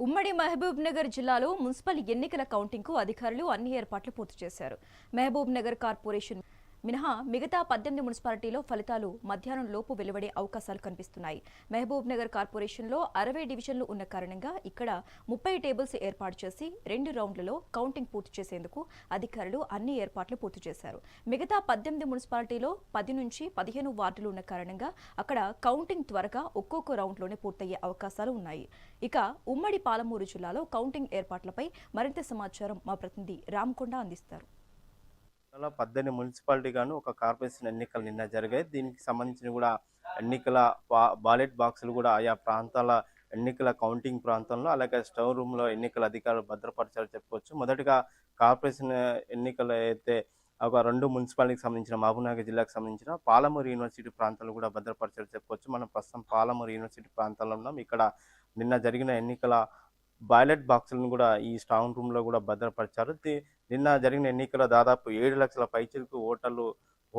ఉమ్మడి మహబూబ్నగర్ జిల్లాలో మున్సిపల్ ఎన్నికల కౌంటింగ్కు అధికారులు అన్ని ఏర్పాట్లు పూర్తి చేశారు. మహబూబ్నగర్ కార్పొరేషన్ మినహా మిగతా 18 మున్సిపాలిటీలో ఫలితాలు మధ్యాహ్నం లోపు వెలువడే అవకాశాలు కనిపిస్తున్నాయి. మహబూబ్నగర్ కార్పొరేషన్లో 60 డివిజన్లు ఉన్న కారణంగా ఇక్కడ 30 టేబుల్స్ ఏర్పాటు చేసి 2 రౌండ్లలో కౌంటింగ్ పూర్తి చేసేందుకు అధికారులు అన్ని ఏర్పాట్లు పూర్తి చేశారు. మిగతా 18 మున్సిపాలిటీలో 10 నుంచి 15 వార్డులు ఉన్న కారణంగా అక్కడ కౌంటింగ్ త్వరగా ఒక్కొక్క రౌండ్లోనే పూర్తయ్యే అవకాశాలు ఉన్నాయి. ఇక ఉమ్మడి పాలమూరు జిల్లాలో కౌంటింగ్ ఏర్పాట్లపై మరింత సమాచారం మా ప్రతినిధి రామకొండ అందిస్తారు. 18 మున్సిపాలిటీ గాను ఒక కార్పొరేషన్ ఎన్నికలు నిన్న జరిగాయి. దీనికి సంబంధించిన కూడా ఎన్నికల బాలెట్ బాక్సులు కూడా ఆయా ప్రాంతాల ఎన్నికల కౌంటింగ్ ప్రాంతంలో అలాగే స్టవ్ రూమ్లో ఎన్నికల అధికారులు భద్రపరిచారు చెప్పుకోవచ్చు. మొదటిగా కార్పొరేషన్ ఎన్నికలు అయితే ఒక 2 మున్సిపాలిటీకి సంబంధించిన మహబూబ్నగర్ జిల్లాకు సంబంధించిన పాలమూరు యూనివర్సిటీ ప్రాంతాలు కూడా భద్రపరిచారు చెప్పుకోవచ్చు. మనం ప్రస్తుతం పాలమూరు యూనివర్సిటీ ప్రాంతంలో ఉన్నాం. ఇక్కడ నిన్న జరిగిన ఎన్నికల బ్యాలెట్ బాక్సులను కూడా ఈ స్ట్రాంగ్ రూమ్లో కూడా భద్రపరిచారు. నిన్న జరిగిన ఎన్నికల దాదాపు 7 లక్షల పైచిలకు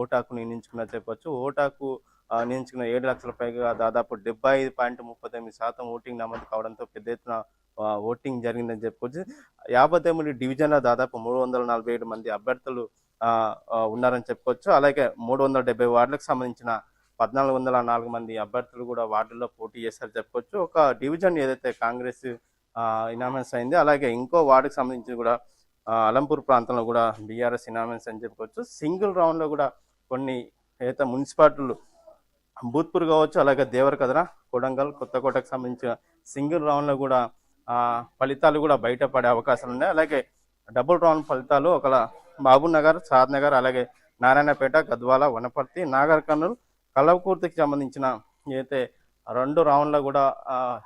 ఓటాకు నియమించుకున్నారు చెప్పొచ్చు. ఓటాకు నియమించుకున్న 7 లక్షల పైగా దాదాపు 75.39% ఓటింగ్ నమోదు కావడంతో పెద్ద ఎత్తున ఓటింగ్ జరిగిందని చెప్పుకోవచ్చు. 59 డివిజన్ల దాదాపు 347 మంది అభ్యర్థులు ఉన్నారని చెప్పుకోవచ్చు. అలాగే 370 వార్డులకు సంబంధించిన 1404 మంది అభ్యర్థులు కూడా వార్డుల్లో పోటీ చేస్తారు చెప్పుకోవచ్చు. ఒక డివిజన్ ఏదైతే కాంగ్రెస్ ఇనామన్స్ అయింది, అలాగే ఇంకో వార్డుకి సంబంధించి కూడా అలంపూర్ ప్రాంతంలో కూడా బీఆర్ఎస్ ఇనామన్స్ అని చెప్పుకోవచ్చు. సింగిల్ రౌండ్లో కూడా కొన్ని ఏదైతే మున్సిపాలిటీలు భూత్పూర్ కావచ్చు, అలాగే దేవరకద్ర, కొడంగల్, కొత్తకోటకు సంబంధించిన సింగిల్ రౌండ్లో కూడా ఫలితాలు కూడా బయటపడే అవకాశాలు ఉన్నాయి. అలాగే డబుల్ రౌండ్ ఫలితాలు ఒక మహబూబ్నగర్, షాద్నగర్, అలాగే నారాయణపేట, గద్వాల, వనపర్తి, నాగర్ కర్నూలు, కల్వకుర్తికి సంబంధించిన ఏదైతే 2 రౌండ్లో కూడా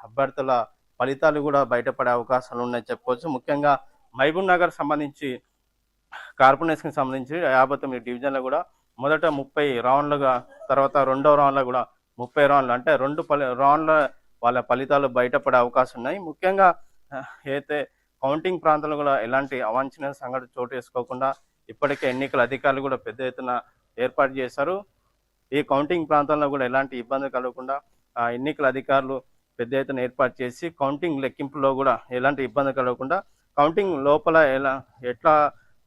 అభ్యర్థుల ఫలితాలు కూడా బయటపడే అవకాశాలు ఉన్నాయి చెప్పుకోవచ్చు. ముఖ్యంగా మహబూబ్నగర్ సంబంధించి కార్పొరేషన్కి సంబంధించి 59 డివిజన్లు కూడా మొదట 30 రౌండ్లుగా, తర్వాత రెండవ రౌండ్లో కూడా 30 రౌండ్లు, అంటే 2 రౌండ్ల వాళ్ళ ఫలితాలు బయటపడే అవకాశం ఉన్నాయి. ముఖ్యంగా అయితే కౌంటింగ్ ప్రాంతంలో కూడా ఎలాంటి అవాంఛనీయ సంఘటన చోటు చేసుకోకుండా ఇప్పటికే ఎన్నికల అధికారులు కూడా పెద్ద ఎత్తున ఏర్పాటు చేశారు. ఈ కౌంటింగ్ ప్రాంతంలో కూడా ఎలాంటి ఇబ్బంది కలగకుండా ఎన్నికల అధికారులు పెద్ద ఎత్తున ఏర్పాటు చేసి కౌంటింగ్ లెక్కింపులో కూడా ఎలాంటి ఇబ్బంది కలగకుండా కౌంటింగ్ లోపల ఎట్లా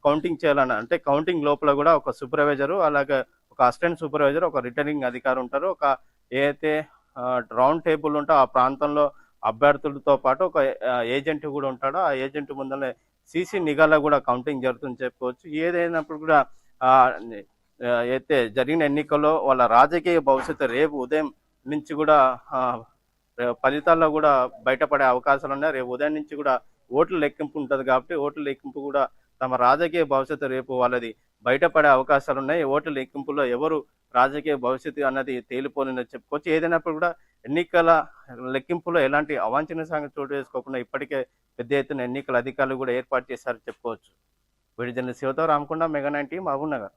కౌంటింగ్ చేయాలని, అంటే కౌంటింగ్ లోపల కూడా ఒక సూపర్వైజరు, అలాగే ఒక అసిస్టెంట్ సూపర్వైజర్, ఒక రిటర్నింగ్ అధికారి ఉంటారు. ఒక ఏదైతే రౌండ్ టేబుల్ ఉంటో ఆ ప్రాంతంలో అభ్యర్థులతో పాటు ఒక ఏజెంట్ కూడా ఉంటాడు. ఆ ఏజెంట్ ముందరనే సీసీ నిఘాలో కూడా కౌంటింగ్ జరుగుతుందని చెప్పుకోవచ్చు. ఏదైనప్పుడు కూడా అయితే జరిగిన ఎన్నికల్లో వాళ్ళ రాజకీయ భవిష్యత్తు రేపు ఉదయం నుంచి కూడా ఫలితాల్లో కూడా బయటపడే అవకాశాలు ఉన్నాయి. రేపు ఉదయం నుంచి కూడా ఓట్ల లెక్కింపు ఉంటుంది కాబట్టి ఓట్ల లెక్కింపు కూడా తమ రాజకీయ భవిష్యత్తు రేపు వాళ్ళది బయటపడే అవకాశాలు ఉన్నాయి. ఓట్ల లెక్కింపులో ఎవరు రాజకీయ భవిష్యత్తు అన్నది తేలిపోలేదని చెప్పుకోవచ్చు. ఏదైనప్పుడు కూడా ఎన్నికల లెక్కింపులో ఎలాంటి అవాంఛనీయ సంగతి చోటు చేసుకోకుండా ఇప్పటికే పెద్ద ఎత్తున ఎన్నికల అధికారులు కూడా ఏర్పాటు చేశారని చెప్పుకోవచ్చు. వీడి జర్నలిస్ట్ శివతో రామకొండ, మెగా 9 టీవీ, మహబూబ్నగర్.